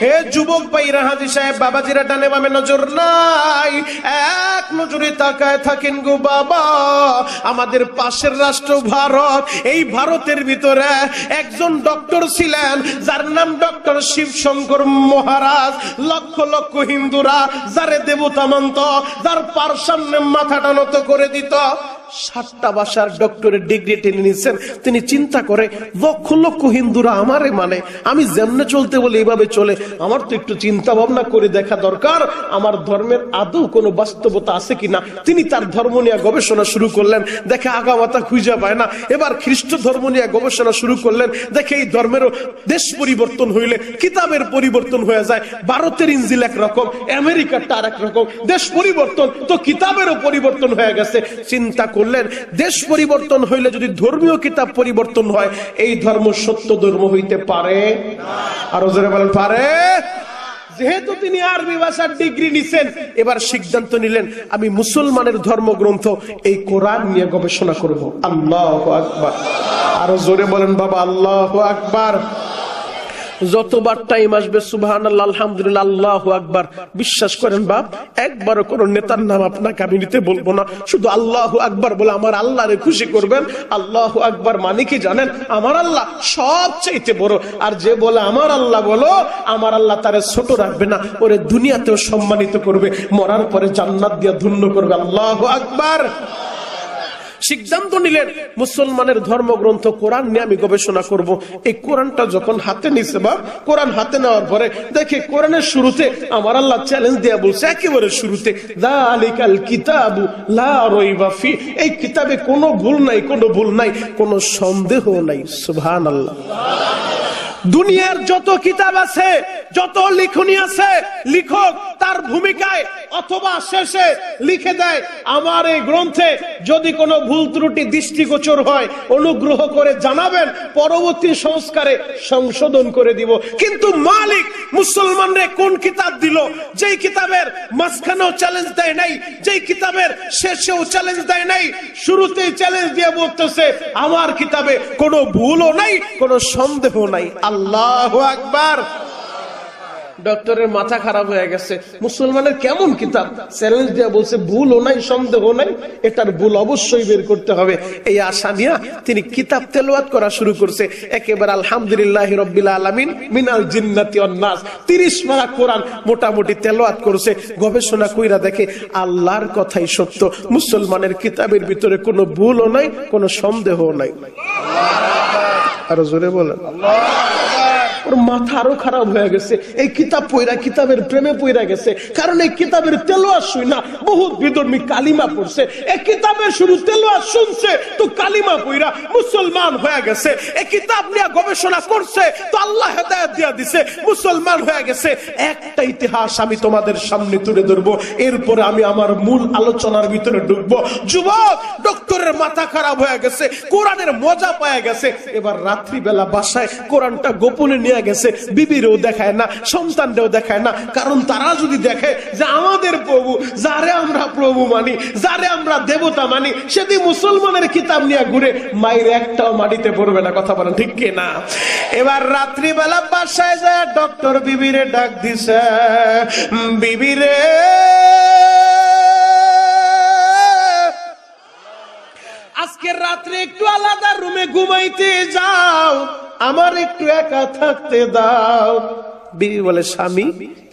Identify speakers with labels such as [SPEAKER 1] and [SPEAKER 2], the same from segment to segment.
[SPEAKER 1] হে যুবক ভাইরা, হাজী সাহেব, বাবাজিরা, ডানে বামে নজর নাই, এক নজরে তাকায় থাকেন গো বাবা। আমাদের পাশের রাষ্ট্র ভারত, এই ভারতের ভিতরে একজন ডক্টর ছিলেন যার নাম ডক্টর শিবশঙ্কর মহারাজ। লক্ষ লক্ষ হিন্দুরা যারে দেবতা মানত, যার পার সামনে মাথাটা নত করে দিত। 7টা ভাষার ডক্টরের ডিগ্রি টেনে নিচ্ছেন। তিনি চিন্তা করে, লক্ষ লক্ষ হিন্দুরা আমারে মানে, আমি যেমনে চলতে বলে এইভাবে চলে, আমার তো একটু চিন্তা ভাবনা করে দেখা দরকার, আমার ধর্মের আদৌ কোনো বাস্তবতা আছে কিনা। তিনি তার ধর্ম নিয়ে গবেষণা শুরু করলেন, দেখে আগামাতা খুঁজে পায় না। এবার খ্রিস্ট ধর্ম নিয়ে গবেষণা শুরু করলেন, দেখে এই ধর্মেরও দেশ পরিবর্তন হইলে কিতাবের পরিবর্তন হয়ে যায়। ভারতের ইঞ্জিল একরকম, আমেরিকারটা আর একরকম। দেশ পরিবর্তন তো কিতাবেরও পরিবর্তন হয়ে গেছে। চিন্তা করলেন, দেশ পরিবর্তন হইলে যদি ধর্মীয় কিতাব পরিবর্তন হয়, এই ধর্ম সত্য ধর্ম হইতে পারে? আরো জোরে বলেন, পারে? যেহেতু তিনি আরবি ভাষার ডিগ্রি নিছেন, এবার সিদ্ধান্ত নিলেন, আমি মুসলমানের ধর্মগ্রন্থ এই কোরআন নিয়ে গবেষণা করব। আল্লাহু আকবার। আরো জোরে বলেন বাবা, আল্লাহু আকবার। যতবার টাইম আসবে সুবহানাল্লাহ, আলহামদুলিল্লাহ, আল্লাহু আকবার, বিশ্বাস করেন বাপ, একবারও কোন নেতার নাম আপনাকে আমি নিতে বলবো না। শুধু আল্লাহু আকবার বলে আমার আল্লাহরে খুশি করবেন। আল্লাহু আকবার মানে কি জানেন? আমার আল্লাহ সবচেয়ে বড়। আর যে বলে আমার আল্লাহ বলো, আমার আল্লাহ তারে ছোট রাখবে না, ওরে দুনিয়াতেও সম্মানিত করবে, মরার পরে জান্নাত দিয়ে ধন্য করবে। আল্লাহু আকবার। সিদ্ধান্ত নিলেন, মুসলমানের ধর্মগ্রন্থ কোরআন নিয়ে আমি গবেষণা করব। এই কোরআনটা যখন হাতে নিছে, বা কোরআন হাতে নেওয়ার পরে দেখে কোরআনের শুরুতে আমার আল্লাহ চ্যালেঞ্জ দেয়া বলছে, একেবারে শুরুতে, যালিকাল কিতাবু লা রাইবা ফি, এই কিতাবে কোনো ভুল নাই, কোনো ভুল নাই, কোনো সন্দেহ নাই। সুবহানাল্লাহ। দুনিয়ার যত কিতাব আছে, যত লিখনি আছে, লিখক তার ভূমিকায় অথবা শেষে লিখে দেয়, আমার এই গ্রন্থে যদি কোনো ভুল ত্রুটি দৃষ্টিগোচর হয় অনুগ্রহ করে জানাবেন, পরবর্তী সংস্কারে সংশোধন করে দিব। কিন্তু মালিক মুসলমানরে কোন কিতাব দিল, যেই কিতাবের মাঝখানেও চ্যালেঞ্জ দেয় নাই, যেই কিতাবের শেষেও চ্যালেঞ্জ দেয় নাই, শুরুতেই চ্যালেঞ্জ দিয়ে বলতেছে, আমার কিতাবে কোনো ভুলও নাই, কোনো সন্দেহ নাই। আল্লাহু আকবার। ডক্টরের মাথা খারাপ হয়ে গেছে, মুসলমানের কেমন কিতাব, চ্যালেঞ্জ দিয়ে বলছে ভুলও নাই, সন্দেহ নাই, এটার ভুল অবশ্যই বের করতে হবে। এই আশা নিয়ে তিনি কিতাব তেলাওয়াত করা শুরু করছে। একেবারে আলহামদুলিল্লাহি রাব্বিল আলামিন মিনাল জিন্নাতি ওয়ান নাস 30 পারা কোরআন মোটামুটি তেলাওয়াত করছে। গবেষণা কইরা দেখে আল্লাহর কথাই সত্য, মুসলমানের কিতাবের ভিতরে কোনো ভুলও নাই, কোনো সন্দেহও নাই। আরো জোরে বলেন, আল্লাহ। ওর মাথা আরো খারাপ হয়ে গেছে, এই কিতাব পড়া, কিতাবের প্রেমে পড়া গেছে। কারণ এই কিতাবের তেলাওয়াত শুই না বহুত বিধর্মী কালিমা পড়ছে, এই কিতাবের শুরু তেলাওয়াত শুনছে তো কালিমা পড়া মুসলমান হয়ে গেছে। এই কিতাব নিয়ে গবেষণা করছে তো আল্লাহ হেদায়েত দিয়া দিছে, মুসলমান হয়ে গেছে। একটা ইতিহাস আমি তোমাদের সামনে তুলে ধরবো, এরপরে আমি আমার মূল আলোচনার ভিতরে ঢুকবো। যুবক ডক্টরের মাথা খারাপ হয়ে গেছে, কোরআনের মজা পায় গেছে। এবার রাত্রিবেলা বাসায় কোরআনটা গোপনে নিয়ে গেছে, বিবিরও দেখায় না, সন্তানদেরও দেখায় না। কারণ তারা যদি দেখে যে আমাদের প্রভু, যারে আমরা প্রভু মানি, যারে আমরা দেবতা মানি, সেদিন মুসলমানের কিতাব নিয়ে ঘুরে মায়ের একটাও মাটিতে পড়বে না। কথা বলেন ঠিক কিনা? এবার রাত্রিবেলা বাসায় যায় ডক্টর বিবিরে ডাক দিছে, বিবিরে আজকের রাত্রে একটু আলাদা রুমে ঘুমাইতে যাও, আমার একটু একা থাকতে দাও। বিবি বলে, স্বামী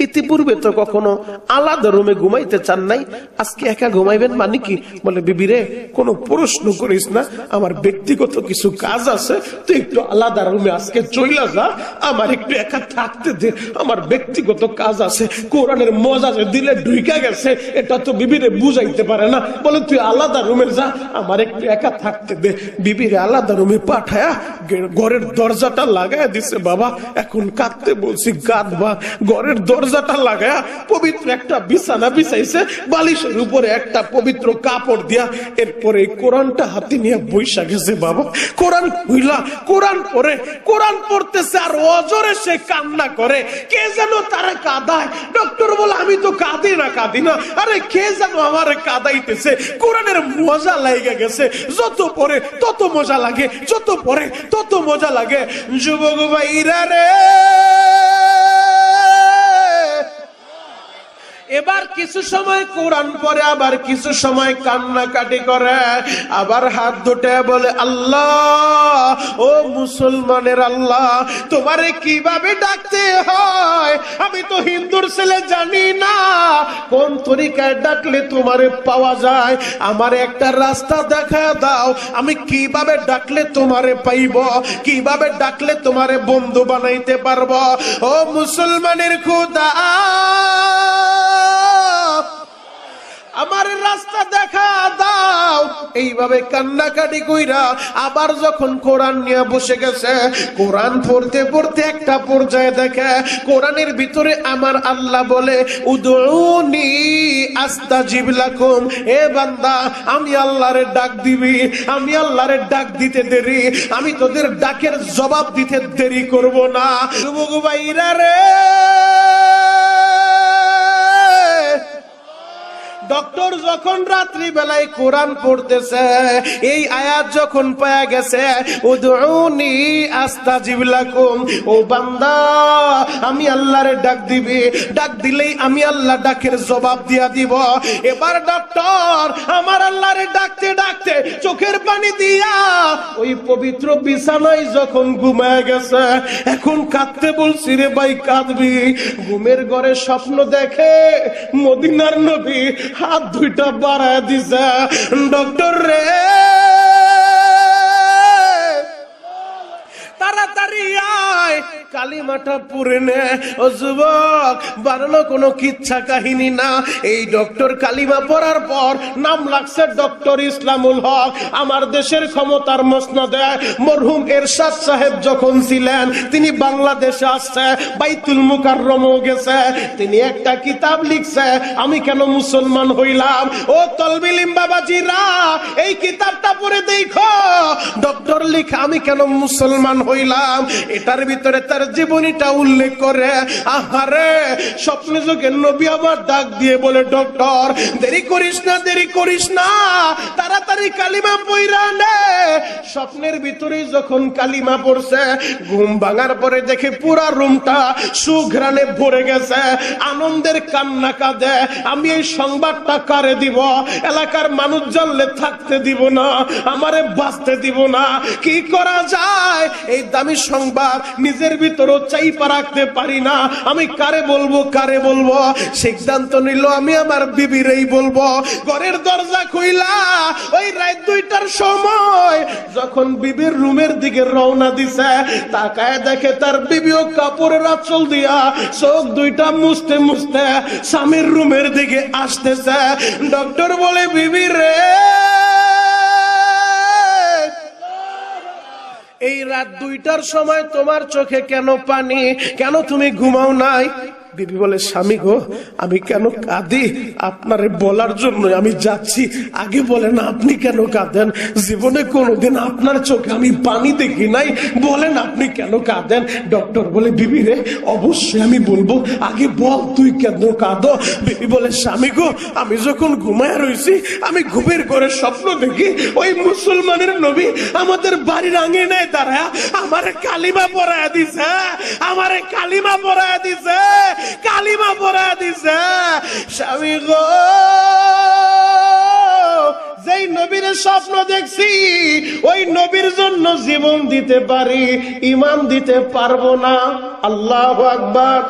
[SPEAKER 1] ইতিপূর্বে তো কখনো আলাদা রুমে ঘুমাইতে চান নাই, আজকে একা ঘুমাইবেন মানে কি? বলে, বিবি রে কোনো প্রশ্ন করিস না, আমার ব্যক্তিগত কিছু কাজ আছে, তুই একটু আলাদা রুমে আজকে চইলা যা, আমার একটু একা থাকতে দে, আমার ব্যক্তিগত কাজ আছে। কোরআনের মজা যে দিলে ঢুইকা গেছে, এটা তো বিবিরে বুঝাইতে পারে না। বলে, তুই আলাদা রুমে যা, আমার একটু একা থাকতে দে। বিবিরে আলাদা রুমে পাঠায়া ঘরের দরজাটা লাগায় দিছে। বাবা এখন কাঁদতে বলছি, কাঁদবা। ঘরের দরজাটা লাগায়া পবিত্র একটা বিছানা বিছাইছে, বালিশের উপরে একটা পবিত্র কাপড় দিয়া, এরপরে কোরআনটা হাতে নিয়ে বইসা গেছে। বাবা কোরআন খুইলা কোরআন পড়ে, কোরআন পড়তেছে আর অজরে সে কান্না করে। কে যেন তারা কাঁদায়। ডক্টর বলে, আমি তো কাঁদি না। আরে কে যেন আমার কাঁদাইতেছে। কোরআনের মজা লাগে গেছে, যত পড়ে তত মজা লাগে, যত পড়ে তত মজা লাগে। যুবক ভাইরা রে, কিছু সময় কোরআন পড়ে, আবার কিছু সময় কান্নাকাটি করে, আবার হাত দুটে বলে আল্লাহ, ও মুসলমানের আল্লাহ, তোমারে কিভাবে ডাকতে হয় আমি তো হিন্দুর ছেলে, জানি না কোন তরিকায় ডাকলে তোমারে পাওয়া যায়, আমার একটা রাস্তা দেখা দাও, আমি কিভাবে ডাকলে তোমারে পাইব, কিভাবে ডাকলে তোমারে বন্ধু বানাইতে পারবো। ও মুসলমানের খোদা, আমার রাস্তা দেখা দাও। এইভাবে কান্নাকাটি কইরা আবার যখন কোরআন নিয়ে বসে গেছে, কোরআন পড়তে পড়তে একটা পর্যায়ে দেখে কোরআনের ভিতরে আমার আল্লাহ বলে উদউনি আস্তাজিব লাকুম, এ বান্দা আমি আল্লাহরে ডাক দিবি, আমি আল্লাহরে ডাক দিতে দেরি, আমি তোদের ডাকের জবাব দিতে দেরি করব না। যুবক ভাইরা রে, ডক্টর যখন রাত্রি বেলায় কোরআন পড়তেছে, এই আয়াত যখন পাওয়া গেছে উদউনি আস্তাজিব লাকুম, ও বান্দা আমি আল্লাহরে ডাক দিবি, ডাক দিলেই আমি আল্লাহ ডাকের জবাব দিয়া দিব। এবার ডক্টর আমার আল্লাহরে ডাকতে ডাকতে চোখের পানি দিয়া ওই পবিত্র বিছানায় যখন ঘুমায় গেছে, এখন কাঁদতে বলছি রে ভাই কাঁদবি, ঘুমের ঘরে স্বপ্ন দেখে মদিনার নবী হাত দুইটা বাড়ায় দিছে, ডক্টর রে তাড়াতাড়ি আয় কালিমাটা পড়ে নে। ও যুবক, বানানো কোনো কিচ্ছা কাহিনী না, এই ডক্টর কালিমা পড়ার পর নাম লাগছে ডক্টর ইসলামুল হক। আমার দেশের ক্ষমতার মসনদে মরহুম এরশাদ সাহেব যখন ছিলেন, তিনি বাংলাদেশে আসছে, বাইতুল মুকাররমও গেছে, তিনি একটা কিতাব লিখছে আমি কেন মুসলমান হইলাম। ও তলবিলিম বাবাজিরা, এই কিতাবটা পড়ে দেখো, ডক্টর লিখে আমি কেন মুসলমান হইলাম, এটার ভিতরে তার জীবনীটা উল্লেখ করে। আহারে, স্বপ্নে যোগে নবী আবার ডাক দিয়ে বলে ডক্টর দেরি করিস না, দেরি করিস না, তাড়াতাড়ি কালিমা পড়া নে। স্বপ্নের ভিতরে যখন কালিমা পড়ছে, ঘুম ভাঙার পরে দেখে পুরা রুমটা সুঘ্রাণে ভরে গেছে, আনন্দের কান্না কাঁদে। আমি এই সংবাদটা কারে দিব, এলাকার মানুষ জানলে থাকতে দিব না, আমারে বাঁচতে দিব না, কি করা যায়? এই দামি সংবাদ নিজের ভিতরও চাইপা রাখতে পারি না, আমি কারে বলবো, কারে বলবো? সিদ্ধান্ত নিল আমি আমার বিবিরেই বলবো। ঘরের দরজা খুইলা ওই রাত 2টার সময় যখন বিবির রুমের দিকে রওনা দিছে, তাকায় দেখে তার বিবিও কাপড়ের আঁচল দিয়া চোখ দুইটা মুছতে মুছতে স্বামীর রুমের দিকে আসতেছে। ডক্টর বলে বিবি রে, এই রাত 2টার সময় তোমার চোখে কেন পানি, কেন তুমি ঘুমাও নাই? বিবি বলে স্বামী গো, আমি কেন কাঁদি আপনারে বলার জন্য আমি যাচ্ছি, আগে বলেন আপনি কেন কাঁদেন? জীবনে কোনোদিন আপনার চোখে আমি পানি দেখি নাই, বলেন আপনি কেন কাঁদেন? ডক্টর বলে বিবি রে, অবশ্যই আমি বলবো, আগে বল তুই কেন কাঁদো? বিবি বলে স্বামী গো, আমি যখন ঘুমায় রয়েছি, আমি ঘুমের ঘরে স্বপ্ন দেখি ওই মুসলমানের নবী আমাদের বাড়ির আঙিনায় দাঁড়ায় আমারে কালিমা পড়ায় দিছে, আমারে কালিমা পড়ায় দিছে, কালিমা পড়া দিছে। স্বামী গো, যেই নবীর স্বপ্ন দেখছি ওই নবীর জন্য জীবন দিতে পারি, ঈমান দিতে পারবো না। আল্লাহু আকবার।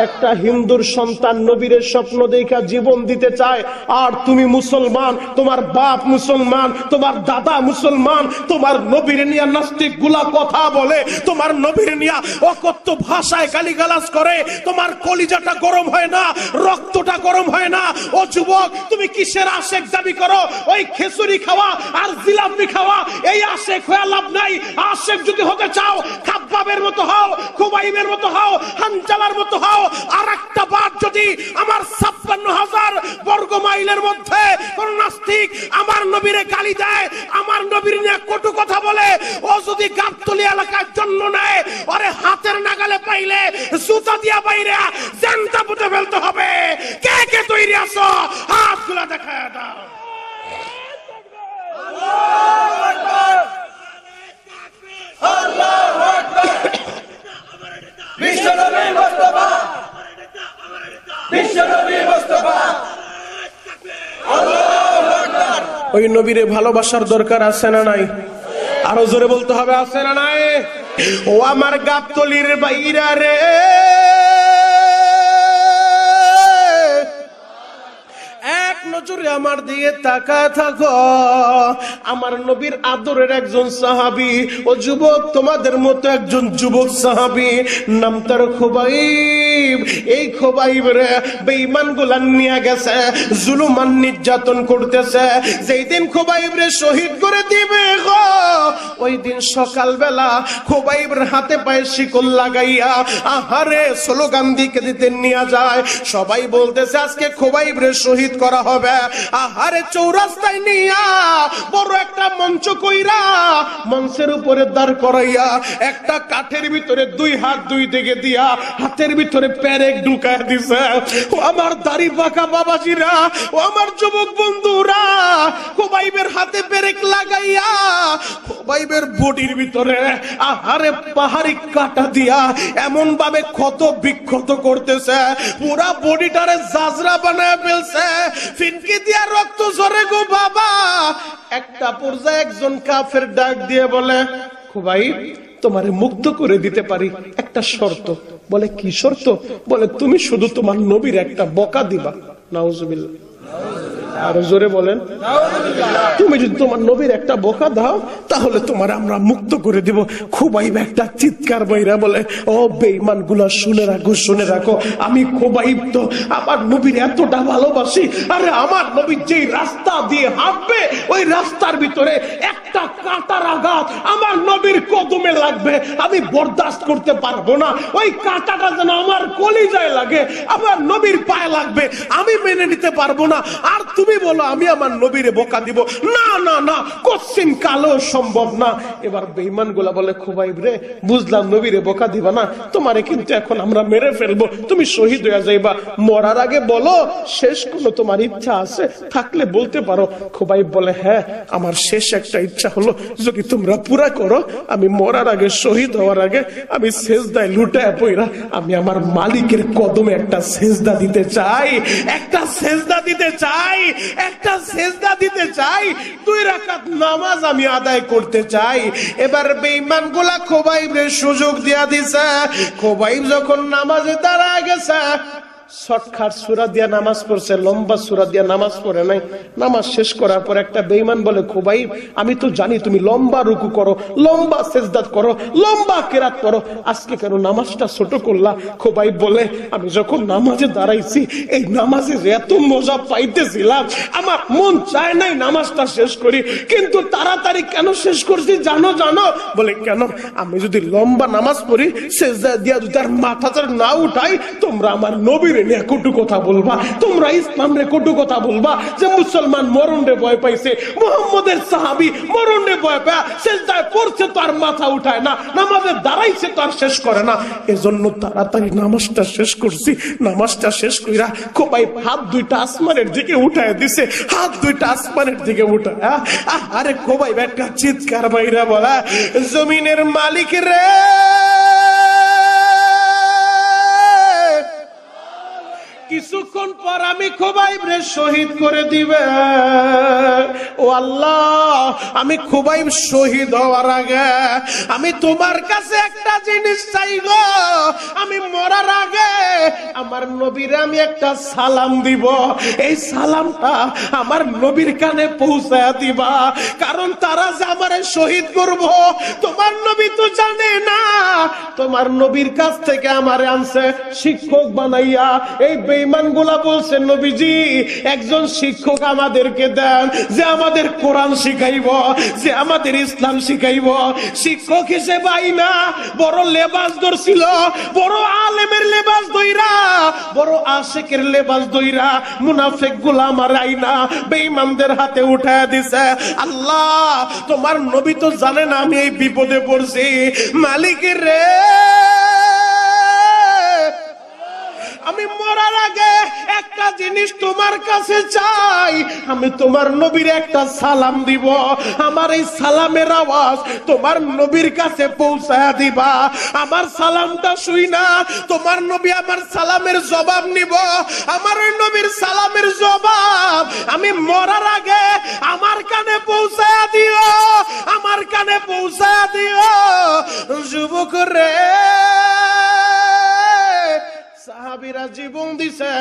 [SPEAKER 1] একটা হিন্দুর সন্তান নবীর স্বপ্ন দেখা জীবন দিতে চায়, আর তুমি মুসলমান, তোমার বাপ মুসলমান, তোমার দাদা মুসলমান, তোমার নবীর নিয়ে নাস্তিক গুলা কথা বলে, তোমার নবীর নিয়ে অকথ্য ভাষায় গালিগালাজ করে, তোমার কলিজাটা গরম হয় না, রক্তটা গরম হয় না? ও যুবক, তুমি কিসের আশেক দাবি করো? ওই খিচুড়ি খাওয়া আর জিলাপি খাওয়া, এই আশেক হয়ে লাভ নাই। আশেক যদি হতে চাও, খাব্বাবের মতো হও, খুবাইবের মতো হও, হানজালার মতো হও। আর একটা বার যদি আমার 56,000 বর্গ মাইলের মধ্যে কোন নাস্তিক আমার নবীরে গালি দেয়, আমার নবীর নিয়ে কটু কথা বলে, ও যদি গাবতলী এলাকার জন্য নেয়, ওরে হাতের নাগালে পাইলে জুতা দিয়া বাইরে জানতা পুঁতে ফেলতে হবে। কে কে তৈরি আছো? হাত গুলা দেখায় দাও। আল্লাহু আকবার, আল্লাহু আকবার। বিশ্বনবী মুস্তাফা, বিশ্বনবী মুস্তাফা। ওই নবীরে ভালোবাসার দরকার আছে না নাই? আরো জোরে বলতে হবে, আছে না নাই? ও আমার গাবতলির বাইরা রে, এক নজরে আমার দিকে তাকায় থাকো। আমার নবীর আদরের একজন সাহাবী, ও যুবক তোমাদের মতো একজন যুবক সাহাবী, নাম তার খুবাইব। এই খুবাইব রে বেঈমান গুলা নিয়ে গেছে, জুলুমান নির্যাতন করতেছে। যেই দিন খুবাইব রে শহীদ করে দিবে গো, ওই দিন সকালবেলা খুবাইবের হাতে পায়ে শিকল লাগাইয়া আহারে স্লোগান দিতে নিয়ে যায়। সবাই বলতেছে আজকে খুবাইব রে শহীদ করা হবে। আহারে চৌরাস্তায় নিয়া বড় একটা মঞ্চ কইরা মঞ্চের উপরে দাঁড় করাইয়া একটা কাঠের ভিতরে দুই হাত দুই দিকে দিয়া হাতের ভিতরে পেরেক ঢুকায় দিছে। ও আমার দাড়ি পাকা বাবাজিরা, ও আমার যুবক বন্ধুরা, খুবাইবের হাতে পেরেক লাগাইয়া খুবাইবের বডির ভিতরে আহারে পাহাড়ি কাটা দিয়া এমন ভাবে ক্ষত বিক্ষত করতেছে, পুরা বডিটারে জাজরা বানায় ফেলছে, ফিনকি দিয়া রক্ত ঝরে গো বাবা। একটা পর্যায়ে একজন কাফের ডাক দিয়ে বলে, খুবাইব তোমারে মুক্ত করে দিতে পারি, একটা শর্ত। বলে কি শর্ত? বলে তুমি শুধু তোমার নবীর একটা বকা দিবা। নাউজুবিল্লাহ, আরো জোরে বলেন। তুমি যদি তোমার নবীর একটা বকা দাও তাহলে তোমার আমরা মুক্ত করে দিব। খুবাইব একটা চিৎকার বইরা বলে, ও বেঈমান গুলা শুনে রাখো, শুনে রাখো, আমি খুবাইব তো আমার নবীর এতটা ভালোবাসি। আরে আমার নবীর যেই রাস্তা দিয়ে হাঁটবে ওই রাস্তার ভিতরে একটা কাঁটার আঘাত আমার নবীর কদমে লাগবে, আমি বরদাস্ত করতে পারবো না। ওই কাঁটাটা যেন আমার কলিজায় লাগে, আমার নবীর পায়ে লাগবে, আমি মেনে নিতে পারবো না। আর তুমি বলো আমি আমার নবীরে বকা দিব? না না না, কোশ্চিন কালো সম্ভব না। এবার বেঈমান গুলা বলে, খুবাইব রে বুঝলাম নবীরে বকা দিবা না, তোমারে কিন্তু এখন আমরা মেরে ফেলবো, তুমি শহীদ হয়ে যাইবা। মরার আগে বলো শেষ কোনো তোমার ইচ্ছা আছে থাকলে বলতে পারো। খুবাইব বলে, হ্যাঁ আমার শেষ একটা ইচ্ছা হলো, যদি তোমরা পুরা করো আমি মরার আগে, শহীদ হওয়ার আগে আমি সেজদায় লুটায় পইরা আমি আমার মালিকের কদমে একটা সেজদা দিতে চাই, একটা সেজদা দিতে চাই, একটা সেজদা দিতে চাই, 2 রাকাত নামাজ আমি আদায় করতে চাই। এবার বেঈমান গুলা খুবাইবের সুযোগ দিয়া দিছে। খুবাইব যখন নামাজে দাঁড়ায় গেছে, শর্টকাট সূরা দিয়া নামাজ পড়ছে, লম্বা সূরা দিয়া নামাজ পড়ে নাই। নামাজ শেষ করার পর একটা বেঈমান বলে, খুবাইব আমি তো জানি তুমি লম্বা রুকু করো, লম্বা সিজদা করো, লম্বা কিরাত করো, আজকে কেন নামাজটা ছোট করলা? খুবাইব বলে, আমি যখন নামাজে দাঁড়াইছি এই নামাজে এত মজা পাইতেছিলাম, আমার মন চায় নাই নামাজটা শেষ করি, কিন্তু তাড়াতাড়ি কেন শেষ করছি জানো? জানো? বলে কেন? আমি যদি লম্বা নামাজ পড়ি, সিজদা দিয়া যদি তার মাথাটা না উঠাই, তোমরা আমার নবীর নিয়ে কটু কথা বলবা, তোমরা ইসলাম রে কটু কথা বলবা, যে মুসলমান মরণ রে ভয় পাইছে, মুহাম্মদের সাহাবী মরণ রে ভয় পায় সিজদায় পড়ছে তো আর মাথা উঠায় না, নামাজে দাঁড়াইছে তো আর শেষ করে না। এজন্য তাড়াতাড়ি নামাজটা শেষ করছি। নামাজটা শেষ কইরা খুবাইব হাত দুইটা আসমানের দিকে উঠায় দিছে, হাত দুইটা আসমানের দিকে উঠায়। আরে খুবাইব একটা চিৎকার বাইরা বলা, জমিনের মালিক রে, কিছুক্ষণ পর আমি খুবাইব রে শহীদ করে দিবে। ও আল্লাহ, আমি খুবাইব শহীদ হওয়ার আগে আমি তোমার কাছে একটা জিনিস চাই গো, আমি মরার আগে আমার নবীর আমি একটা সালাম দিব, এই সালামটা আমার নবীর কানে পৌঁছায়া দিবা, কারণ তারা যে আমারে শহীদ করব তোমার নবী তো জানে না। তোমার নবীর কাছ থেকে আমারে আনছে শিক্ষক বানাইয়া। এই বেঈমান গুলা বলছে, নবীজি একজন শিক্ষক আমাদেরকে দেন, যে আমাদের কোরআন শিখাইব, যে আমাদের ইসলাম শিখাইব। শিক্ষক হিসেবে আইনা বড় লেবাস ধরছিল, বড় আলেমের লেবাস ধইরা, বড় আশিকের লেবাস ধইরা মুনাফিক গুলা আমার আইনা বেঈমানদের হাতে উঠায় দিছে। আল্লাহ তোমার নবী তো জানে না আমি এই বিপদে পড়ছি। মালিক রে, আমি মরার আগে একটা জিনিস তোমার কাছে চাই, আমি তোমার নবীর একটা সালাম দিব, আমার এই সালামের আওয়াজ তোমার নবীর কাছে পৌঁছায়া দিবা। আমার সালামটা শুই না তোমার নবী আমার সালামের জবাব নিব, আমার ওই নবীর সালামের জবাব আমি মরার আগে আমার কানে পৌঁছায়া দিও, আমার কানে পৌঁছায়া দিও। যুবক রে, সাহাবীরা জীবন দিছে,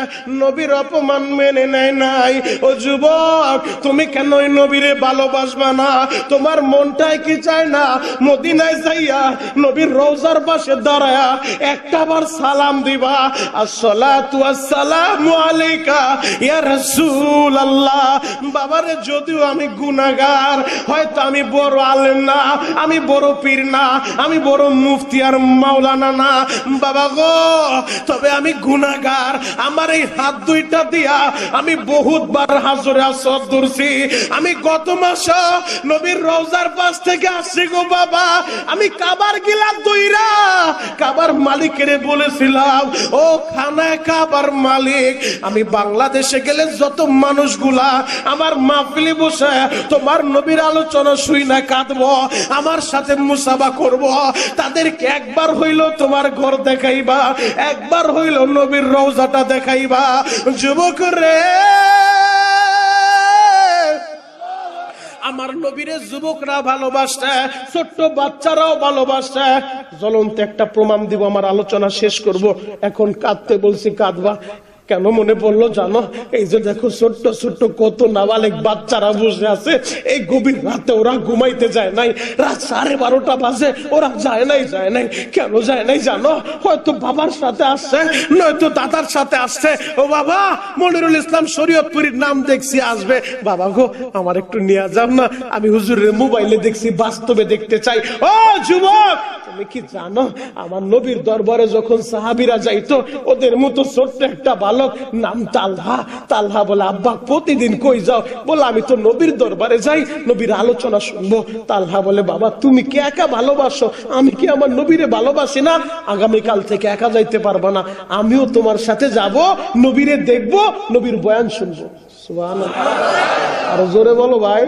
[SPEAKER 1] নবীর অপমান মেনে নেয় নাই। ও যুবক, তুমি কেন ওই নবীরে ভালোবাসবা না? তোমার মনটাই কি চায় না মদিনায় যাইয়া নবীর রওজার পাশে দাঁড়ায়া একটাবার সালাম দিবা, আসসালাতু আসসালামু আলাইকা ইয়া রাসূলুল্লাহ। বাবারে, যদিও আমি গুনাহগার, হয়তো আমি বড় আলেম না, আমি বড় পীর না, আমি বড় মুফতি আর মাওলানা না বাবা গো, তবে আমি গুনাহগার। আমার এই হাত দুইটা দিয়া আমি বহুতবার হাজরে আসওয়াদ ধরছি। আমি গত মাসে নবীর রওজার পাশ থেকে আসছি গো বাবা, আমি কাবার গিলা দইরা কাবার মালিকের বলেছিলাম, ও খানায় কাবার মালিক, আমি বাংলাদেশে গেলে যত মানুষগুলা আমার মাহফিলে বসে তোমার নবীর আলোচনা শুই না কাঁদবো, আমার সাথে মুসাফা করব, তাদেরকে একবার হইল তোমার ঘর দেখাইবা, একবার হইল নবীর রওজাটা দেখাইবা। যুবক রে, আমার নবীরে যুবকরা ভালোবাসে, ছোট্ট বাচ্চারাও ভালোবাসে। জ্বলন্ত একটা প্রমাণ দিব, আমার আলোচনা শেষ করব। এখন কাঁদতে বলছি, কাঁদবা কেন মনে পড়লো জানো? এই যে দেখো ছোট্ট ছোট্ট কত নাবালেক বাচ্চারা বসে আছে, এই গভীর রাতে ওরা ঘুমাইতে যায় নাই, রাত 12:30 বাজে, ওরা যায় নাই। কেন যায় নাই জানো? হয়তো বাবার সাথে আসছে, নয়তো দাদার সাথে আসছে। ও বাবা, মনিরুল ইসলাম শরীয়তপুরীর নাম দেখছি আসবে, বাবা গো আমার একটু নিয়ে যাও না, আমি হুজুরের মোবাইলে দেখছি, বাস্তবে দেখতে চাই। ও যুবক, তুমি কি জানো আমার নবীর দরবারে যখন সাহাবীরা যাইতো, ওদের মতো ছোট্ট একটা বালক নাম তালহা। তালহা বলে, আব্বা প্রতিদিন কই যাও? বলে, আমি তো নবীর দরবারে যাই, নবীর আলোচনা শুনবো। তালহা বলে, বাবা তুমি কি একা ভালোবাসো? আমি কি আমার নবীরে ভালোবাসি না? আগামীকাল থেকে একা যাইতে পারবা না, আমিও তোমার সাথে যাব, নবীরে দেখবো, নবীর বয়ান শুনবো। সুবহানাল্লাহ, আরো জোরে বলো ভাই।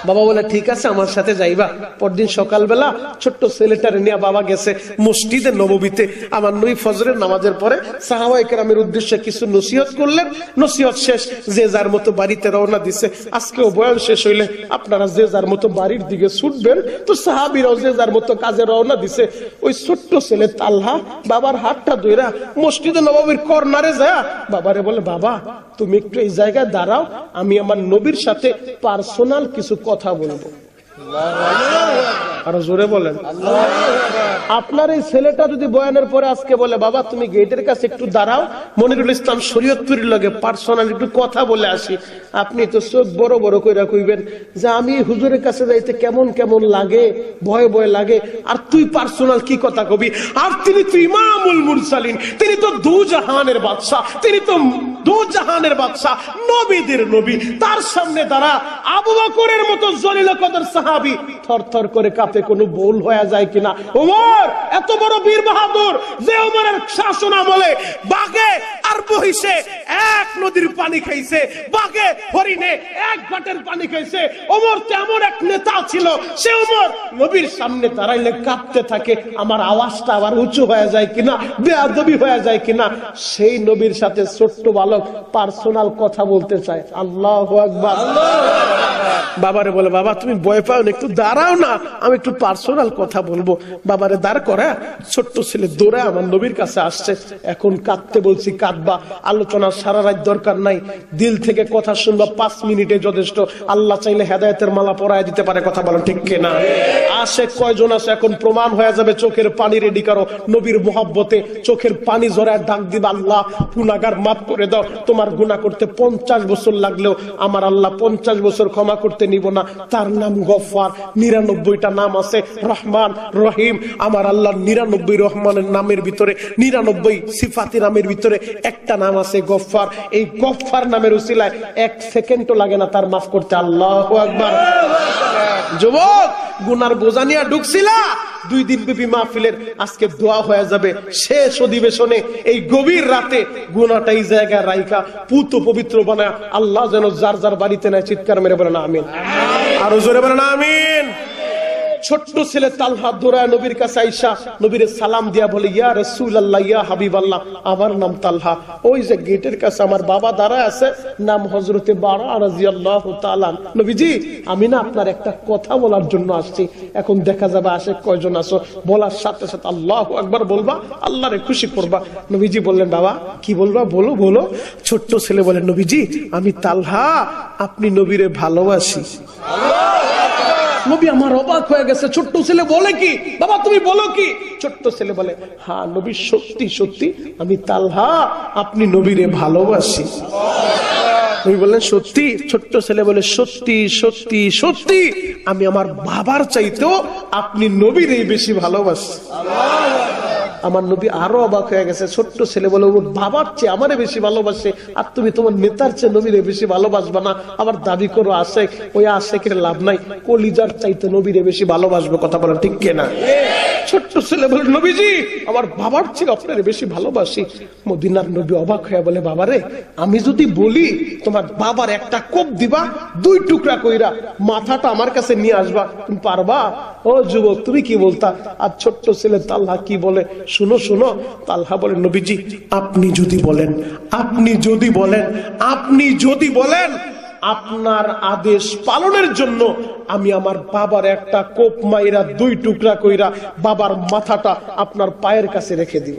[SPEAKER 1] বাবা বলে, ঠিক আছে আমার সাথে যাইবা। পরদিন সকালবেলা ছোট্ট ছেলেটারে নিয়ে বাবা গেছে মসজিদে নববীতে। আমার নবী ফজরের নামাজের পরে সাহাবায়ে কেরামের উদ্দেশ্যে কিছু নসিহত করলেন। নসিহত শেষ, যে যার মতো বাড়িতে রওনা দিছে। আজকেও বয়ান শেষ হইলে আপনারা যে যার মতো বাড়ির দিকে ছুটবেন, তো সাহাবীরাও যে যার মতো কাজে রওনা দিছে। ওই ছোট্ট ছেলে তালহা বাবার হাতটা ধইরা মসজিদে নববীর কর্নারে যায় বাবারে বলে, বাবা তুমি একটু এই জায়গায় দাঁড়াও, আমি আমার নবীর সাথে পার্সোনাল কিছু কথা বলবো। আরো জোরে বলেন। আপনার এই ছেলেটা যদি বয়ানের পরে আজকে বলে, বাবা তুমি গেটের কাছে একটু দাঁড়াও, মনিরুল ইসলাম শরীয়তপুরীর লগে পার্সোনাল একটু কথা বলে আসি, আপনি তো চোখ বড় বড় কইরা কইবেন যে আমি হুজুরের কাছে যাইতে কেমন কেমন লাগে, ভয় ভয় লাগে, আর তুই পার্সোনাল কি কথা কবি? আর তিনি তো ইমামুল মুরসালিন, তিনি তো দুজাহানের বাদশা, তিনি তো দুজাহানের বাদশা, নবীদের নবী, তার সামনে দাঁড়া। আবু বকরের মতো জলিল কদর সাহাবী থরথর করে কাঁপে, কোনো ভুল হয়ে যায় কিনা। ওমর এত বড় বীর বাহাদুর, যে ওমরের শাসন আমলে বাঘে আর মহিষে এক নদীর পানি খাইছে, বাঘে হরিণে এক ঘাটের পানি খাইছে। ওমর তেমন এক নেতা ছিল, সে ওমর নবীর সামনে দাঁড়াইলে কাঁপতে থাকে, আমার আওয়াজটা আবার উঁচু হয়ে যায় কিনা, বেয়াদবি হয়ে যায় কিনা। সেই নবীর সাথে ছোট্ট বালক পার্সোনাল কথা বলতে চায়। আল্লাহু আকবার। বাবারে বলে, বাবা তুমি ভয় পাও না, একটু দাঁড়াও না, আমি একটু পার্সোনাল কথা বলবো। বাবারে দাঁড় করা, ছোট্ট ছেলে দৌড়ে আমার নবীর কাছে আসছে। এখন কাঁদতে বলছি, কাঁদবা, আলোচনা সারা রাত দরকার নাই, দিল থেকে কথা শুনবা, 5 মিনিটে যথেষ্ট। আল্লাহ চাইলে হেদায়েতের মালা পরায় দিতে পারে, কথা বলেন ঠিক কিনা? আসে কয়জন আছে এখন প্রমাণ হয়ে যাবে। চোখের পানি রেডি করো, নবীর মোহাব্বতে চোখের পানি ঝরায় ডাক দিবা, আল্লাহ গুনাহগার মাফ করে দাও। তোমার গুনাহ করতে 50 বছর লাগলেও আমার আল্লাহ 50 বছর ক্ষমা করতে নিব না। তার নাম গফফার। 99টা নাম আছে, রহমান রহিম। আমার আল্লাহ 99 রহমানের নামের ভিতরে, 99 সিফাতি নামের ভিতরে একটা নাম আছে গফফার। এই গফফার নামের উসিলায় 1 সেকেন্ডও লাগে না তার মাফ করতে। আল্লাহু আকবার। যুবক, গুনার বোঝা নিয়ে ঢুকছিলা, 2 দিন ব্যাপী মাহফিলের আজকে দোয়া হয়ে যাবে শেষ অধিবেশনে। এই গভীর রাতে গুনাহটা এই জায়গায় রাইখা পুত পবিত্র বানায় আল্লাহ যেন যার যার বাড়িতে নেয়, চিৎকার মেরে বলেন আমিন। আরো জোরে বলেন আমিন। ছোট্ট ছেলে তালহা দৌড়ায় নবীর কাছে আইসা নবীরে সালাম দিয়া বলে, ইয়া রাসূলুল্লাহ, ইয়া হাবিবাল্লাহ, আমার নাম তালহা। ওই যে গেটের কাছে আমার বাবা দাঁড়ায় আছে, নাম হযরতে বারা রাদিয়াল্লাহু তাআলা। নবীজি, আমি না আপনার একটা কথা বলার জন্য আসছি, এখন দেখা যাবে আশেক কয়জন আছো, বলার সাথে সাথে আল্লাহু আকবার বলবা, আল্লাহরে খুশি করবা। নবীজি বললেন, বাবা কি বলবা, বলো বলো। ছোট্ট ছেলে বলেন, নবীজি আমি তালহা, আপনি নবীরে ভালোবাসি। নবী আমার অবাক হয়ে গেছে। ছোট্ট ছেলে বলে কি, বাবা তুমি বলো কি? ছোট্ট ছেলে বলে, হ্যাঁ নবী সত্যি সত্যি আমি তালহা আপনি নবীরে ভালোবাসি। নবী বললেন সত্যি? ছোট্ট ছেলে বলে, সত্যি সত্যি সত্যি আমি আমার বাবার চাইতেও আপনি নবীরে বেশি ভালোবাসি। আমার নবী আরো অবাক হয়ে গেছে। ছোট্ট ছেলে বলে, ও বাবার চেয়ে আমারে বেশি ভালোবাসে, আর তুমি তোমার নেতার চেয়ে নবীরে বেশি ভালোবাসবা না? আবার দাবি করো আশেক, ওই আশেকের লাভ নাই, কলিজার চাইতে নবীরে বেশি ভালোবাসবো। কথা বলেন ঠিক কিনা? ছোট্ট ছেলে বলে, নবীজি আমার বাবার চেয়ে আপনার বেশি ভালোবাসি। মদিনার নবী অবাক হয়ে বলে, বাবারে আমি যদি বলি তোমার বাবার একটা কোপ দিবা, 2 টুকরা কইরা মাথাটা আমার কাছে নিয়ে আসবা, তুমি পারবা? ও যুবক তুমি কি বলতা? আর ছোট্ট ছেলে তালহা কি বলে শুনো শুনো। তালহা বলে, নবীজি আপনি যদি বলেন, আপনি যদি বলেন, আপনি যদি বলেন, আপনার আদেশ পালনের জন্য আমি আমার বাবার একটা কোপ মাইরা 2 টুকরা কইরা বাবার মাথাটা আপনার পায়ের কাছে রেখে দিব।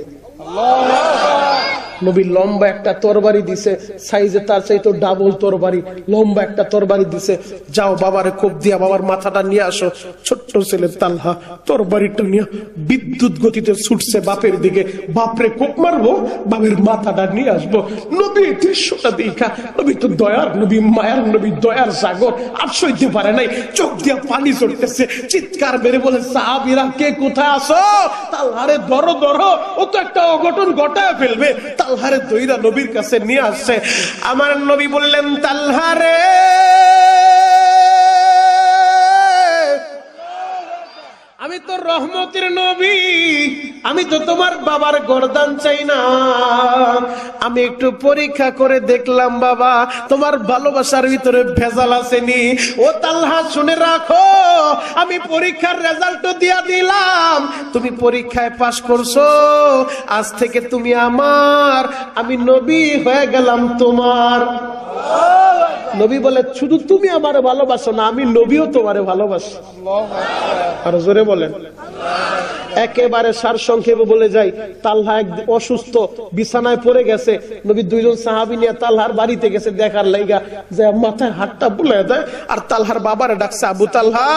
[SPEAKER 1] নবী লম্বা একটা তরবারি দিছে, সাইজে তার চাইতো ডাবল তরবারি, লম্বা একটা তরবারি দিছে, যাও বাবারে কোপ দিয়া বাবার মাথাটা নিয়ে আসো। ছোট্ট ছেলে তালহা তরবারিটা নিয়ে বিদ্যুৎ গতিতে ছুটছে বাপের দিকে, বাপরে কোপ মারবো, বাপের মাথাটা নিয়ে আসবো। নবী দৃশ্যটা দেখা, নবী তো দয়ার নবী, মায়ার নবী, দয়ার সাগর, আর সইতে পারে নাই, চোখ দিয়া পানি চড়তেছে, চিৎকার মেরে বলে, সাহাবীরা কে কোথায় আসো? তালহারে ধরো ধরো, ও তো একটা অঘটন ঘটায় ফেলবে। তালহারে দইরা নবীর কাছে নিয়ে আসছে। আমার নবী বললেন, তালহারে আমি তো রহমতের নবী, আমি তো তোমার বাবার গর্দান চাই না, আমি একটু পরীক্ষা করে দেখলাম বাবা তোমার ভালোবাসার ভিতরে ভেজাল আসেনি। ও তালহা শুনে রাখো, আমি পরীক্ষার রেজাল্ট দিয়া দিলাম, তুমি পরীক্ষায় পাশ করছো, আজ থেকে তুমি আমার, আমি নবী হয়ে গেলাম তোমার। নবী বলে, শুধু তুমি আমারে ভালোবাসো না, আমি নবীও তোমারে ভালোবাসি। আর জোরে বলেন। একেবারে সারসংক্ষেপে বলে যাই, তালহা অসুস্থ, বিছানায় পড়ে গেছে। নবী 2 সাহাবী নিয়ে তালহার বাড়িতে গেছে দেখার লাইগা, যে মাথায় হাতটা বুলাই দেয়, আর তালহার বাবারে ডাকছে, আবু তালহা,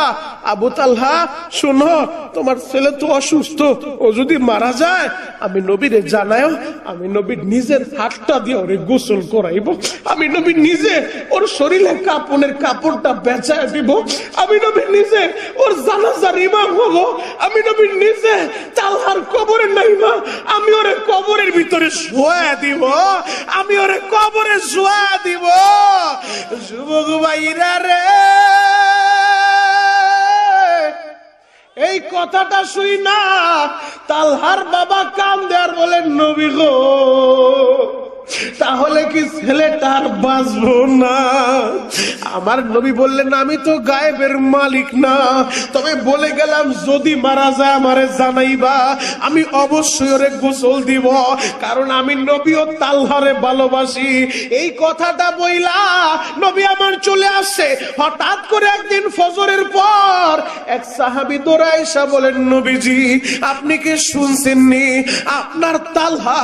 [SPEAKER 1] আবু তালহা শুনো, তোমার ছেলে তো অসুস্থ, ও যদি মারা যায় আমি নবীরে জানায়ও, আমি নবীর নিজের হাতটা দিয়ে ওরে গোসল করাইব, আমি নবী নিজে ওর শরীরে কাপড়ের কাপড়টা বেচায় দিব, আমি নবী নিজে ওর জানাজার ইমাম হবো, আমি নবী নিজে তালহার কবরে নাইমা আমি ওরে কবরের ভিতরে শোয়া দিব, আমি ওরে কবরে শোয়া দিব। যুবক ভাইরা রে, এই কথাটা শুই না তালহার বাবা কান্দে আর বলেন, নবী গো তাহলে কি ছেলেটা আর বাঁচবো না? আমার নবী বললেন, আমি তো গায়েবের মালিক না, তবে বলে গেলাম যদি মারা যায় আমারে জানাইবা, আমি অবশ্যই ওরে গোসল দিব, কারণ আমি নবী ও তালহারে ভালোবাসি। এই কথাটা বইলা নবী আমার চলে আসছে। হঠাৎ করে একদিন ফজরের পর এক সাহাবী দৌড়ায় এসে বলেন, নবীজি আপনি কি শুনছেননি আপনার তালহা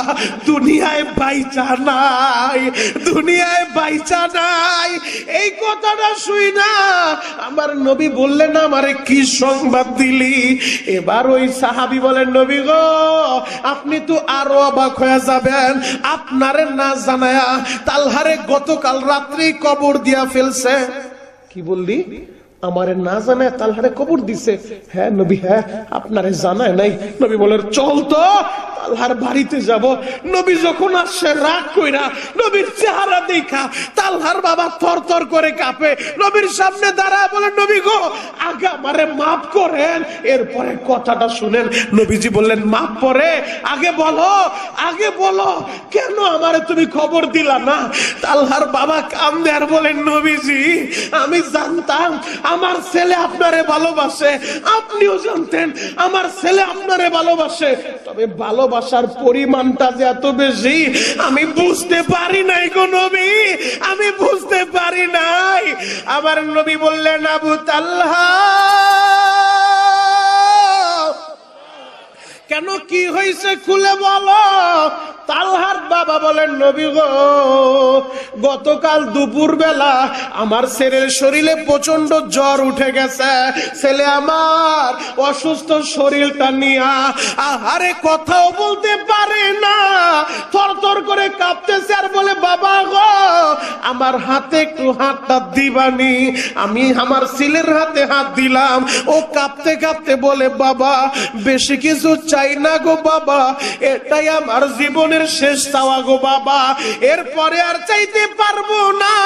[SPEAKER 1] দুনিয়ায় বাইচা নাই, দুনিয়ায় বাইচা নাই। এই কথাটা শুই না আমার নবী বললেন, আমারে কি সংবাদ দিলি? এবার ওই সাহাবী বলেন, নবী গো আপনি তো আরো অবাক হয়ে যাবেন, আপনারে না জানায়া তালহারে গতকাল রাত্রি কবর দিয়া ফেলছে। কি বললি? আমারে না জানায় তালহারে কবর দিছে? হ্যাঁ নবী, হ্যাঁ আপনারে জানায় নাই। নবী বলেন, চল তো তালহার বাড়িতে যাব। নবী যখন আসছে রাগ কইরা নবীর চেহারা দেখা তালহার বাবা থরথর করে কাঁপে। নবীর সামনে দাঁড়ায় বলে, নবী গো, আগে আমারে মাফ করেন, এরপরে কথাটা শুনেন। নবীজি বললেন, মাফ পরে, আগে বলো কেন আমারে তুমি খবর দিলা না? তালহার বাবা কান্দে আর বলেন, নবীজি আমি জানতাম আমার ছেলে আপনারে ভালোবাসে, আপনিও জানতেন আমার ছেলে আপনারে ভালোবাসে, তবে ভালোবাসার পরিমাণটা যে এত বেশি আমি বুঝতে পারি নাই গো নবী, আমি বুঝতে পারি নাই। আমার নবী বললেন, আবু তালহা কেন, কি হয়েছে খুলে বলো। তালহার বাবা বলেন, নবী গো, গতকাল দুপুর বেলা আমার ছেলের শরীরে প্রচন্ড জ্বর উঠে গেছে। ছেলে আমার অসুস্থ শরীরটা নিয়া আহারে কথাও বলতে পারে না, থরথর করে কাঁপতেছে আর বলে, বাবা গো আমার হাতে একটু হাতটা দিবানি। আমি আমার ছেলের হাতে হাত দিলাম। ও কাঁপতে কাঁপতে বলে, বাবা বেশি কিছু চাই না গো বাবা, এটাই আমার জীবনের শেষ চাওয়া গো বাবা, এরপরে আর চাইতে পারবো না,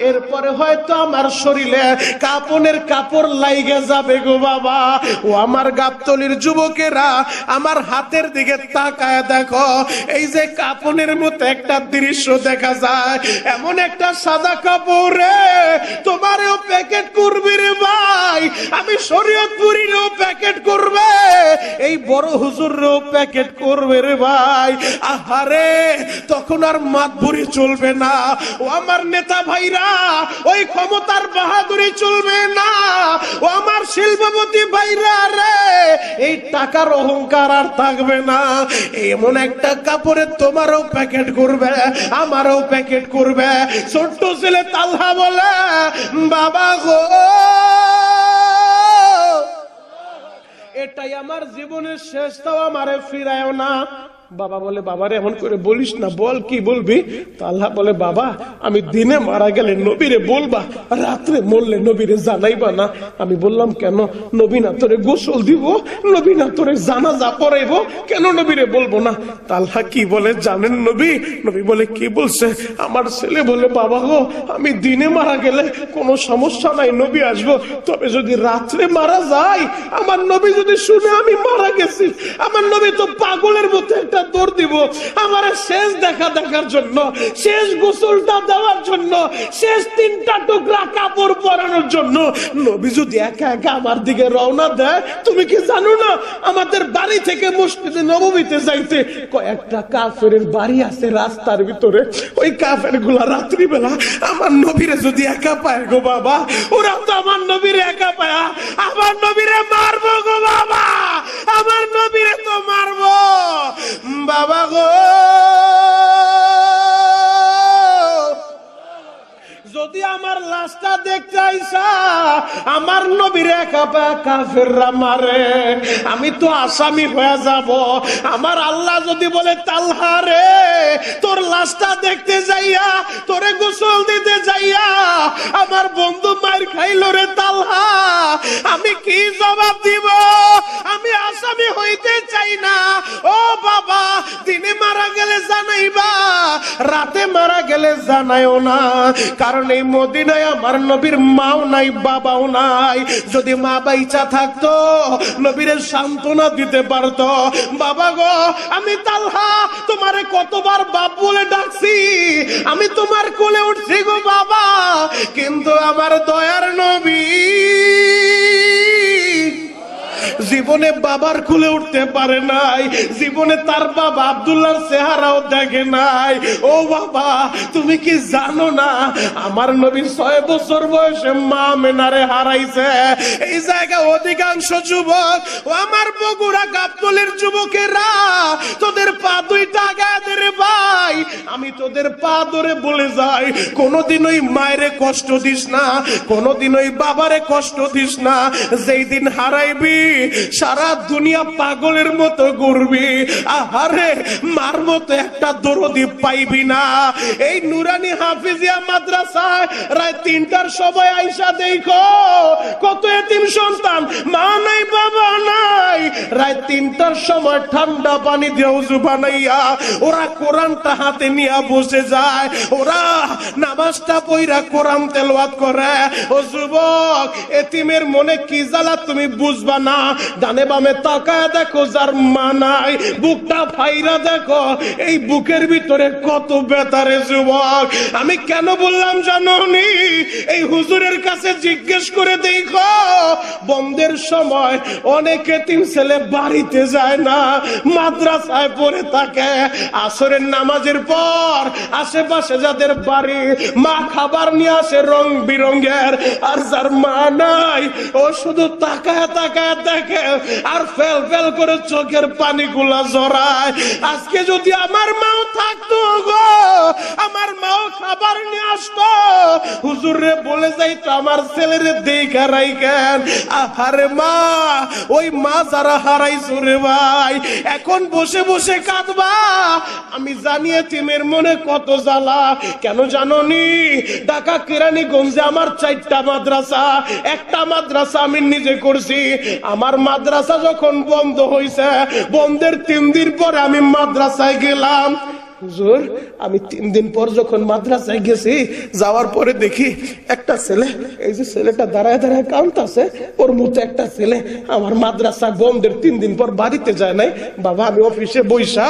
[SPEAKER 1] এরপরে হয়তো আমার শরীরে কাপনের কাপড় লাইগে যাবে গো বাবা। ও আমার গাবতলির যুবকেরা, আমার হাতের দিকে তাকায় দেখো, এই যে কাপনের মতো একটা দৃশ্য দেখা যায়, এমন একটা সাদা কাপড়ে তোমারও প্যাকেট করবে রে ভাই, আমি শরীয়তপুরীরও প্যাকেট করবে, এই বড় হুজুরও প্যাকেট করবে রে ভাই। আহারে তখন আর মাতবুরি চলবে না। ও আমার নেতা ভাইরা, ওই ক্ষমতার বাহাদুরি চলবে না। ও আমার শিল্পপতি ভাইরা রে, এই টাকার অহংকার আর থাকবে না। এমন একটা কাপড়ে তোমারও প্যাকেট করবে, আমারও প্যাকেট করবে। ছোট্ট ছেলে তালহা বলে, বাবা গো এটাই আমার জীবনের শেষ, তাও আমারে ফিরায়ও না। বাবা বলে, বাবারে এমন করে বলিস না, বল কি বলবি? তালহা বলে, বাবা আমি দিনে মারা গেলে নবীরে বলবা, রাত্রে মরলে নবীরে জানাইবা না। আমি বললাম, কেন? নবী না তোরে গোসল দিব, নবী না তোরে জানাজা পড়াইব, কেন নবীরে বলবো না? তালহা কি বলে জানেন নবী? নবী বলে, কি বলছে? আমার ছেলে বলে, বাবা গো আমি দিনে মারা গেলে কোনো সমস্যা নাই, নবী আসবো, তবে যদি রাত্রে মারা যায়, আমার নবী যদি শুনে আমি মারা গেছি, আমার নবী তো পাগলের মতো একটা দৌড় দিব আমার শেষ দেখার জন্য, শেষ গোসলটা দেওয়ার জন্য, শেষ 3টা টুকরা কাপড় পরানোর জন্য। নবী যদি একা একা আমার দিকে রওনা দেয়, তুমি কি জানো না আমাদের বাড়ি থেকে মসজিদে নববীতে যাইতে কয়েকটা কাফেরের বাড়ি আছে রাস্তার ভিতরে, ওই কাফের গুলা রাত্রিবেলা আমার নবীরে যদি একা পায় গো বাবা, ওরা তো আমার নবীরে একা পায় আমার নবীরে মারবো গো বাবা, আমার নবীরে তো মারবো বাবা গো। যদি আমার লাশটা দেখতে আইসা আমার নবীর একা কাফেররা মারে, আমি তো আসামি হয়ে যাব। আমার আল্লাহ যদি বলে, তালহা রে তোর লাশটা দেখতে যাইয়া, তোরে গোসল দিতে যাইয়া আমার বন্ধু মার খাইলো রে তালহা, আমি কি জবাব দিব? আমি আসামি হইতে চাই না। ও বাবা, দিনে মারা গেলে জানাইবা, রাতে মারা গেলে জানাইও না, কারণ এই মদিনায় আমার নবীর মাও নাই, বাবাও নাই। যদি মা বাইচা থাকতো নবীর সান্ত্বনা দিতে পারতো। বাবা গো, আমি তালহা তোমারে কতবার বাপ বলে ডাকছি, আমি তোমার কোলে উঠছি গো বাবা, কিন্তু আমার দয়ার নবী জীবনে বাবার কোলে উঠতে পারে নাই, জীবনে তার বাবা আব্দুল্লাহর চেহারাও দেখে নাই। ও বাবা, তুমি কি জানো না আমার নবী 6 বছর বয়সে মা মেনারে হারাইছে। এই জায়গা অধিকাংশ যুবক, ও আমার বগুড়া গাবতলীর যুবকেরা, তোদের পা দুইটা গায়ে দে রে ভাই। আমি আমি তোদের পা ধরে বলে যাই, কোনোদিন ওই মায়েরে কষ্ট দিস না, কোনোদিন ওই বাবারে কষ্ট দিস না। যেই দিন হারাইবি সারা দুনিয়া পাগলের মতো ঘুরবি, আহারে মার মতো একটা দরদি পাইবি না। এই নুরানি হাফিজিয়া মাদ্রাসায় রাত 3টার সময় আইসা দেখো কত এতিম সন্তান, মা নাই বাবা নাই, রাত 3টার সময় ঠান্ডা পানি দিয়ে ওযু বানাইয়া ওরা কোরআনটা হাতে নিয়ে বসে যায়, ওরা নামাজটা পড়া কোরআন তেলাওয়াত করে। ও যুবক, এতিমের মনে কি জ্বালা তুমি বুঝবা না। ডানে বামে তাকায় দেখো যার মা নাই, বুকটা ফাইরা দেখো এই বুকের ভিতরে কত ব্যথা রে যুবক। আমি কেন বললাম জানোনি? এই হুজুরের কাছে জিজ্ঞেস করে দেখো, বন্ধের সময় অনেক এতিম ছেলে বাড়িতে যায় না, মাদ্রাসায় পড়ে থাকে। আসরের নামাজের পর আশেপাশে যাদের বাড়ি, মা খাবার নিয়ে আসে রং বিরঙ্গের, আর যার মা নাই ও শুধু তাকায় তাকায় দেখে আর ফেল ফেল করে চোখের পানিগুলা জড়ায়। আজকে যদি আমার মাও থাকতো গো, আমার মাও খাবার নিয়ে আসতো, হুজুর রে বলে যাইতো আমার ছেলেরে দেখা রাইখেন। আহারে মা, ওই মা যারা হারাইছো রে ভাই, এখন বসে বসে কাঁদবা। আমি জানি এতিমের মনে কত জ্বালা। কেন জানোনি? ঢাকা কেরানীগঞ্জে আমার 4টা মাদ্রাসা, একটা মাদ্রাসা আমি নিজে করছি। আমার মাদ্রাসা যখন বন্ধ হয়েছে, বন্ধের 3 দিন পরে আমি মাদ্রাসায় গেলাম। হুজুর, আমি 3 দিন পর যখন মাদ্রাসায় গেছি, যাওয়ার পরে দেখি একটা ছেলে, এই যে ছেলেটা দাঁড়ায় দাঁড়ায় কাঁদতাছে, ওর মতো একটা ছেলে আমার মাদ্রাসা বন্ধের 3 দিন পর বাড়িতে যায় নাই। বাবা, আমি অফিসে বইসা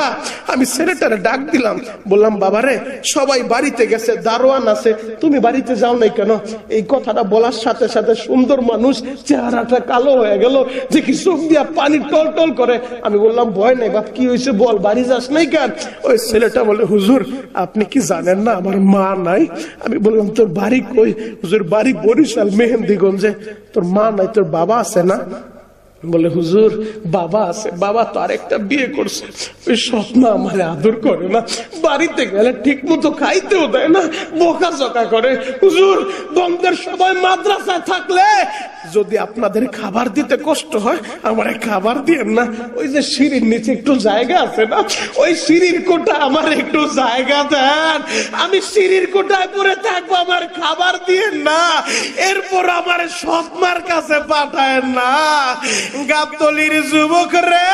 [SPEAKER 1] আমি ছেলেটারে ডাক দিলাম, বললাম বাবারে সবাই বাড়িতে গেছে, দারোয়ান আছে, তুমি বাড়িতে যাও নাই কেন? এই কথাটা বলার সাথে সাথে সুন্দর মানুষ, চেহারাটা কালো হয়ে গেল, যে কি চোখ দিয়া পানি টল টল করে। আমি বললাম ভয় নাই বাপ, কি হয়েছে বল, বাড়ি যাস নাই কেন? ওই ছেলেটা বলে, হুজুর আপনি কি জানেন না আমার মা নাই? আমি বললাম তোর বাড়ি কই? হুজুর বাড়ি বরিশাল মেহেন্দিগঞ্জে। তোর মা নাই, তোর বাবা আছে না? বলে হুজুর বাবা আছে, বাবা তো আরেকটা বিয়ে করছে, ওই স্বপ্ন আমার আদর করে না, বাড়িতে গেলে ঠিক মতো খাইতেও দেয় না, বোকা জোকা করে। হুজুর, বন্ধের সময় মাদ্রাসায় থাকলে যদি আপনাদের খাবার দিতে কষ্ট হয়, আমার খাবার দিয়েন না। ওই যে সিঁড়ির নিচে একটু জায়গা আছে না, ওই সিঁড়ির কোটা আমার একটু জায়গা দেন, আমি সিঁড়ির কোটায় পরে থাকবো, আমার খাবার দিয়েন না। এরপর আমার সৎমার কাছে পাঠায়েন না। গাবতলির যুবক রে,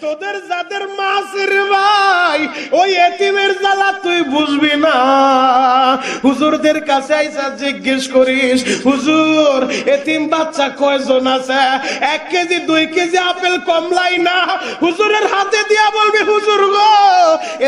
[SPEAKER 1] তোদের যাদের মাছের ভাই, ওই এতিমের জ্বালা তুই বুঝবি না। হুজুরদের কাছে আইসা জিজ্ঞেস করিস, হুজুর এতিম বাচ্চা কয়জন আছে? 1 কেজি 2 কেজি আপেল কমলাই না, হুজুরের হাতে দিয়া বলবি হুজুর গো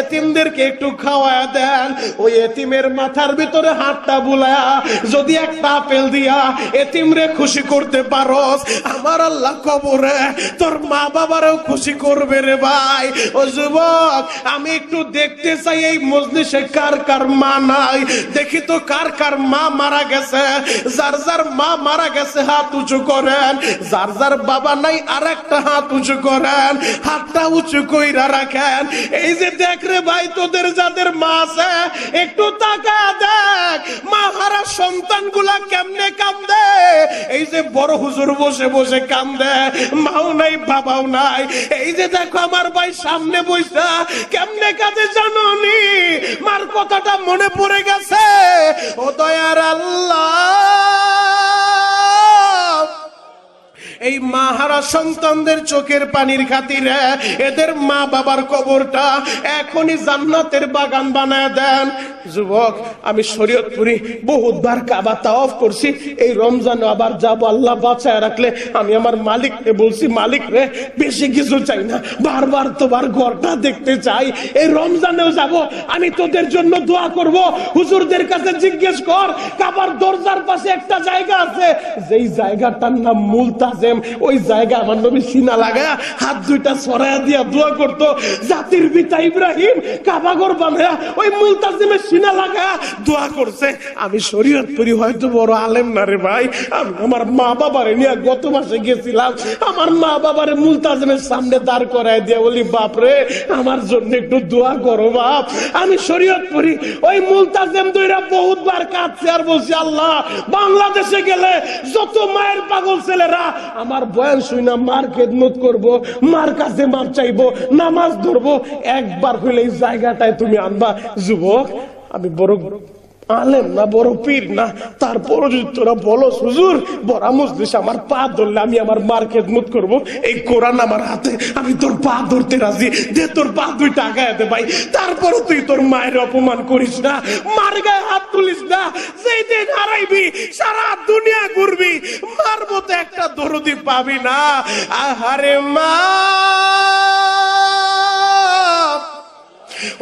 [SPEAKER 1] এতিমদেরকে একটু খাওয়ায়া দেন। ওই এতিমের মাথার ভিতরে হাতটা বুলায়া যদি একটা আপেল দিয়া এতিমরে খুশি করতে পারস, আমার আল্লাহ কবরে তোর মা বাবারও খুশি করবে রে ভাই। ও যুবক, আমি একটু দেখতে চাই এই মজলিসে কার কার মা নাই, দেখি তো কার কার মা মারা গেছে। যার যার মা মারা গেছে হাত উঁচু করেন, যার যার বাবা নাই আর একটা হাত উঁচু করেন, হাতটা উঁচু কইরা রাখেন। এই যে দেখ রে ভাই, তোদের যাদের মা আছে একটু তাকা দেখ, মা হারা সন্তান গুলা কেমনে কান্দে। এই যে বড় হুজুর বসে বসে কান্দে, মাও নাই বাবাও নাই। এই যে দেখো আমার ভাই সামনে বইসা কেমনে কাঁদে জানোনি? মার কথাটা মনে পড়ে গেছে। ও দয়ার আল্লাহ, এই মাহারা সন্তানদের চোখের পানির খাতিরে এদের মা বাবার কবরটা এখনই জান্নাতের বাগান বানায় দেন। যুবক, আমি শরীয়তপুরি বহুতবার কাবা তাওয়াফ করছি, এই রমজানে আবার যাব, আল্লাহ বাঁচায় রাখলে। আমি আমার মালিককে বলছি, মালিক রে বেশি কিছু চাই না, বারবার তোমার ঘরটা দেখতে চাই, এই রমজানেও যাব, আমি তোদের জন্য দোয়া করব। হুজুরদের কাছে জিজ্ঞেস কর, কাবার দরজার পাশে একটা জায়গা আছে, যেই জায়গাটার নাম মুলতাজে মুলতাজিম ওই জায়গা আমার নবী সিনা লাগায়া হাত দুইটা ছড়ায়া দিয়া দোয়া করতো, জাতির পিতা ইব্রাহিম কাবাঘর বানায়া ওই মুলতাজিমের সিনা লাগায়া দোয়া করছে। আমি শরীয়তপুরি হয়তো বড় আলেম না রে ভাই, আমি আমার মা বাবারে নিয়ে গত মাসে গেছিলাম, আমার মা বাবারে মুলতাজিমের সামনে দাঁড় করায় দিয়া বলি, বাপরে আমার জন্য একটু দোয়া করো বাপ। আমি শরীয়তপুরি ওই মুলতাজিম দুইরা বহুতবার কাঁদছে আর বলছি, আল্লাহ বাংলাদেশে গেলে যত মায়ের পাগল ছেলেরা আমার বয়ান শুনে মার খেদমত করব, মার কাছে মাপ চাইবো, নামাজ ধরবো, একবার হইলে এই জায়গাটায় তুমি আনবা। যুবক, আমি বড় আলেম না, বড় পীর না, তারপর যদি তোরা বলো হুজুর বড় মজলিস আমার পা ধরলে আমি আমার মার খেদমত করব, এই কোরআন আমার হাতে, আমি তোর পা ধরতে রাজি, দে তোর পা দুইটা আগায় দে ভাই। তারপরও তুই তোর মায়ের অপমান করিস না, মার গায়ে হাত তুলিস না। যেই দিন হারাইবি সারা দুনিয়া ঘুরবি, মার মতো একটা দরদি পাবি না। আহারে মা,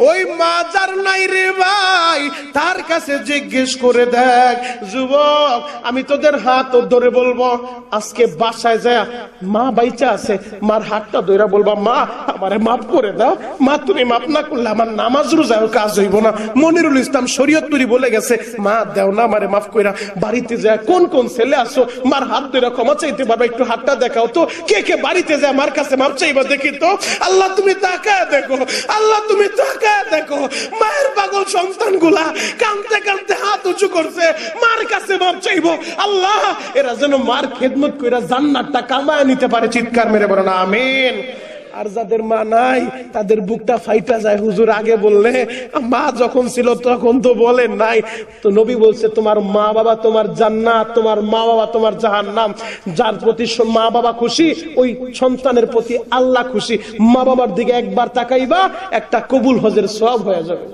[SPEAKER 1] ওই মা যার নাই রে ভাই, তার কাছে জিজ্ঞেস করে দেখ। যুবক, আমি তোদের হাত ধরে বলবো, আজকে বাসায় যায় মা বাইচা আছে, মার হাতটা ধরে বলবা, মা আমারে মাফ করে দাও, মা তুমি মাফ না করলে আমার নামাজ রোজাও কাজ হইব না। মনিরুল ইসলাম শরীয়তপুরি বলে গেছে, মা দেও না আমারে মাফ কইরা। বাড়িতে যায় কোন কোন ছেলে আসো মার হাত ধরে ক্ষমা চাইতে পারবে, একটু হাতটা দেখাও তো, কে কে বাড়িতে যায় মার কাছে মাফ চাইবা দেখি তো। আল্লাহ তুমি তাকায় দেখো, আল্লাহ তুমি দেখো, মায়ের পাগল সন্তান গুলা কাঁদতে কাঁদতে হাত উঁচু করছে, মার কাছে মাপ চাইবো। আল্লাহ এরা যেন মার খেদমত কইরা জান্নাতটা কামায় নিতে পারে। চিৎকার মেরে বলেন আমিন। আর যাদের মা নাই তাদের বুকটা ফাইটা যায়। হুজুর আগে বললে, মা যখন ছিল তখন তো বলেন নাই। তো নবী বলছে, তোমার মা বাবা তোমার জান্নাত, তোমার মা বাবা তোমার জাহান্নাম। যার প্রতি মা বাবা খুশি, ওই সন্তানের প্রতি আল্লাহ খুশি। মা বাবার দিকে একবার তাকাইবা, একটা কবুল হজের সওয়াব হয়ে যাবে।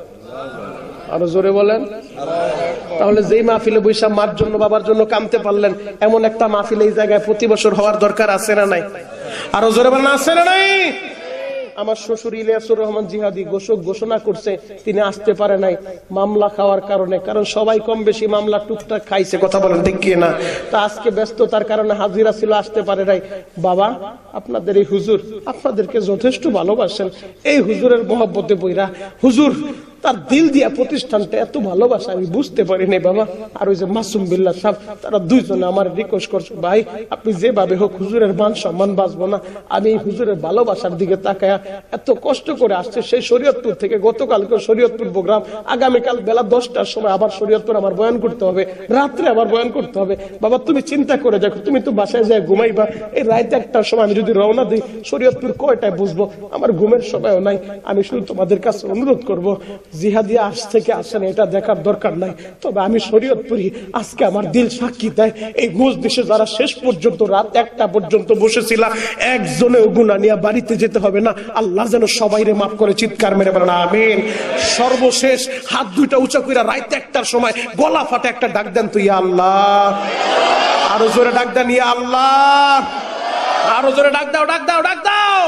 [SPEAKER 1] আরো জোরে বলেন। তাহলে যেই মাহফিলে বৈশা মার জন্য বাবার জন্য কামতে পারলেন, এমন একটা মাহফিল এই জায়গায় প্রতি বছর হওয়ার দরকার আছে না নাই? আরো জোরে বলেন আছে না নাই? আমার শ্বশুর ইলিয়াসুর রহমান জিহাদি ঘোষণা করছে, তিনি আসতে পারে নাই মামলা খাওয়ার কারণে, কারণ সবাই কম বেশি মামলা টুকটাক খাইছে, কথা বলেন ঠিক কি না? তা আজকে ব্যস্ততার কারণে হাজিরা ছিল, আসতে পারে নাই। বাবা, আপনাদের এই হুজুর আপনাদেরকে যথেষ্ট ভালোবাসেন, এই হুজুরের মহব্বতে বইরা হুজুর তার দিল দিয়া প্রতিষ্ঠানটা এত ভালোবাসা আমি বুঝতে পারি নাই বাবা। আর ওই যে মাসুম বিল্লাহ সাহেব, তারা দুইজনে আমার রিকোয়েস্ট করছে, ভাই আপনি যেভাবে হোক হুজুরের মান সম্মান বাঁচবো না। আমি এই হুজুরের ভালোবাসার দিকে তাকায়া এত কষ্ট করে আসছে, সেই শরীয়তপুর থেকে গতকালকে শরীয়তপুর প্রোগ্রাম, আগামীকাল বেলা 10টার সময় আবার শরীয়তপুর আমার বয়ান করতে হবে, রাত্রে আবার বয়ান করতে হবে। বাবা তুমি চিন্তা করে দেখো, তুমি তো বাসায় যায় ঘুমাইবা, এই রাত 1টার সময় আমি যদি রওনা দিই শরীয়তপুর কয়টায় বুঝবো? আমার ঘুমের সময়ও নাই। আমি শুধু তোমাদের কাছে অনুরোধ করবো, জিহাদি আজ থেকে আসেন এটা দেখার দরকার নাই, তবে আমি শরীয়তপুরি আজকে আমার দিল সাক্ষী দেয়, এই মজলিসে যারা শেষ পর্যন্ত রাত 1টা পর্যন্ত বসেছিলাম, একজনেও গুনাহ নিয়ে বাড়িতে যেতে হবে না। আল্লাহ যেন সবাইরে মাফ করে। চিৎকার মেরে বলেন আমিন। সর্বশেষ হাত দুইটা উঁচা কইরা রাত 1টার সময় গলা ফাটে একটা ডাক দেন তো, ইয়া আল্লাহ। আরো জোরে ডাক দেন, ইয়া আল্লাহ। আরো জোরে ডাক দাও, ডাক দাও, ডাক দাও,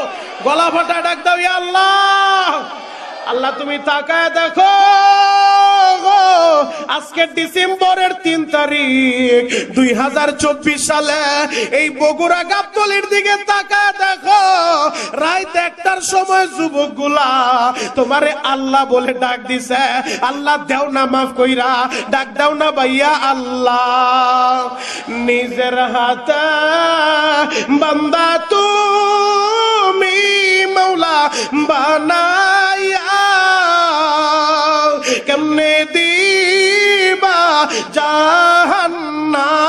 [SPEAKER 1] গলা ফাটা ডাক দাও, ইয়া আল্লাহ। আল্লাহ তুমি তাকায় দেখো, আজকে ডিসেম্বরের 3 তারিখ 2024 সালে এই বগুড়া গাবতলীর দিকে তাকায় দেখো, রাত 1টার সময় যুবকগুলা তোমারে আল্লাহ বলে ডাক দিছে। আল্লাহ দেও না মাফ কইরা, ডাক দাও না ভাইয়া আল্লাহ। নিজের হাতে বান্দা তুমি মৌলা বানাইয়া কেমনে দিবা জাহান্নামে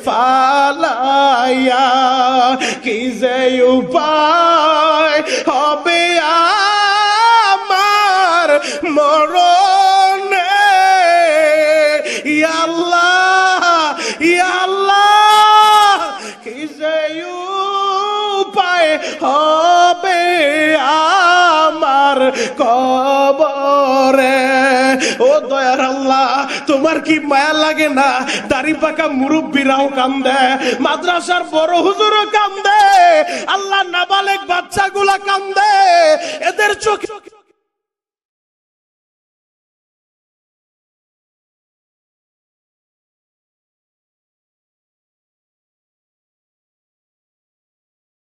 [SPEAKER 1] ফালাইয়া, কি যে উপায় হবে আমার মরণে, ইয়া আল্লাহ, ইয়া আল্লাহ, কি যে উপায় হবে আমার কবরে। ও দয়ার আল্লাহ, তোমার কি মায়া লাগে না? দাড়ি পাকা মুরব্বীরাও কান্দে, মাদ্রাসার বড় হুজুরও কান্দে, আল্লাহ নাবালেগ বাচ্চাগুলা কান্দে, এদের চোখে